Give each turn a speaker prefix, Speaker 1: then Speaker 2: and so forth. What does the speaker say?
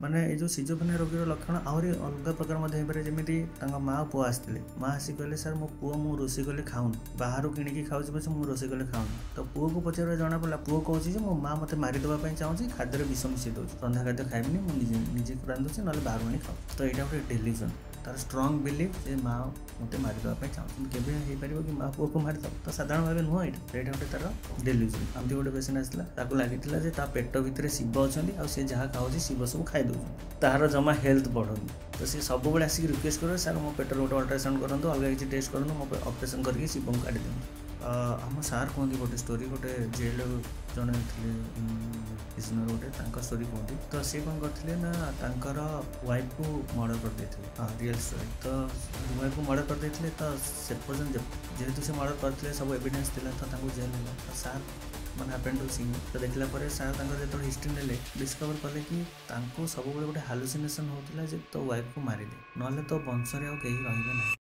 Speaker 1: ମାନେ ଏଇ ଯେଉଁ ସିଜୋଫ୍ରେନିଆ ରୋଗୀର ଲକ୍ଷଣ ଆହୁରି ଅଲଗା ପ୍ରକାର ମଧ୍ୟ ହେଇପାରେ। ଯେମିତି ତାଙ୍କ ମା ଓ ପୁଅ ଆସିଥିଲେ, ମା ଆସି କହିଲେ ସାର୍ ମୋ ପୁଅ ମୁଁ ରୋଷେଇ କଲେ ଖାଉନି, ବାହାରୁ କିଣିକି ଖାଉଛି ପଛେ ମୁଁ ରୋଷେଇ କଲେ ଖାଉନି। ତ ପୁଅକୁ ପଚାରିବା ଜଣାପଡ଼ିଲା, ପୁଅ କହୁଛି ଯେ ମୋ ମା ମୋତେ ମାରିଦେବା ପାଇଁ ଚାହୁଁଛି, ଖାଦ୍ୟରେ ବିଷ ମିଶାଇ ଦେଉଛି, ରନ୍ଧା ଖାଦ୍ୟ ଖାଇବିନି, ମୁଁ ନିଜେ ରାନ୍ଧୁଛି ନହେଲେ ବାହାରୁ ଆଣି ଖାଉଛି। ତ ଏଇଟା ଗୋଟେ ଡେଲିଉଜନ୍, ତାର ଷ୍ଟ୍ରଙ୍ଗ ବିଲିଫ୍ ଯେ ମା ମୋତେ ମାରିଦେବା ପାଇଁ ଚାହୁଁଛି। କେବେ ହେଇପାରିବ କି ମା ପୁଅକୁ ମାରିଦେବ? ତ ସାଧାରଣ ଭାବେ ନୁହଁ ଏଇଟା ଗୋଟେ ତାର ଡେଲିଉଜନ୍। ଏମିତି ଗୋଟେ ପେସେଣ୍ଟ ଆସିଥିଲା, ତାକୁ ଲାଗିଥିଲା ଯେ ତା ପେଟ ଭିତରେ ଶିବ ଅଛନ୍ତି ଆଉ ସେ ଯାହା ଖାଉଛି ଶିବ ସବୁ ଖାଇ ଦେଉଛନ୍ତି, ତାହାର ଜମା ହେଲ୍ଥ ବଢ଼ୁନି। ତ ସେ ସବୁବେଳେ ଆସିକି ରିକ୍ୱେଷ୍ଟ କରିବ ସାର୍ ମୋ ପେଟର ଗୋଟେ ଅଲ୍ଟ୍ରାସାଉଣ୍ଡ କରନ୍ତୁ, ଅଲଗା କିଛି ଟେଷ୍ଟ କରନ୍ତୁ, ମୋ ଅପରେସନ୍ କରିକି ଶିବଙ୍କୁ କାଢ଼ି ଦିଅନ୍ତୁ। ଆମ ସାର୍ କୁହନ୍ତି ଗୋଟେ ଷ୍ଟୋରି, ଗୋଟେ ଜେଲ୍ ଜଣେ ଥିଲେ ପ୍ରିଜନର ଗୋଟେ, ତାଙ୍କ ଷ୍ଟୋରି କୁହନ୍ତି। ତ ସେ କ'ଣ କରିଥିଲେ ନା ତାଙ୍କର ୱାଇଫ୍କୁ ମର୍ଡ଼ର କରିଦେଇଥିଲେ। Real story. ତ ୱାଇଫ୍କୁ ମର୍ଡ଼ର କରିଦେଇଥିଲେ। ତ ସେ ପର୍ଯ୍ୟନ୍ତ ଯେହେତୁ ସେ ମର୍ଡ଼ର କରିଥିଲେ ସବୁ ଏଭିଡେନ୍ସ ଥିଲା, ତ ତାଙ୍କୁ ଜେଲ୍ ହେଲା। ତ ସାର୍ ମାନେ ହାପେନ୍ ଟୁ ସି ତ ଦେଖିଲା ପରେ ସାର୍ ତାଙ୍କର ଯେତେବେଳେ ହିଷ୍ଟ୍ରି ନେଲେ ଡିସ୍କଭର କଲେ କି ତାଙ୍କୁ ସବୁବେଳେ ଗୋଟେ ହାଲୁସିନେସନ୍ ହେଉଥିଲା ଯେ ତୋ ୱାଇଫ୍କୁ ମାରିଦେ, ନହେଲେ ତୋ ବଂଶରେ ଆଉ କେହି ରହିବେ ନାହିଁ।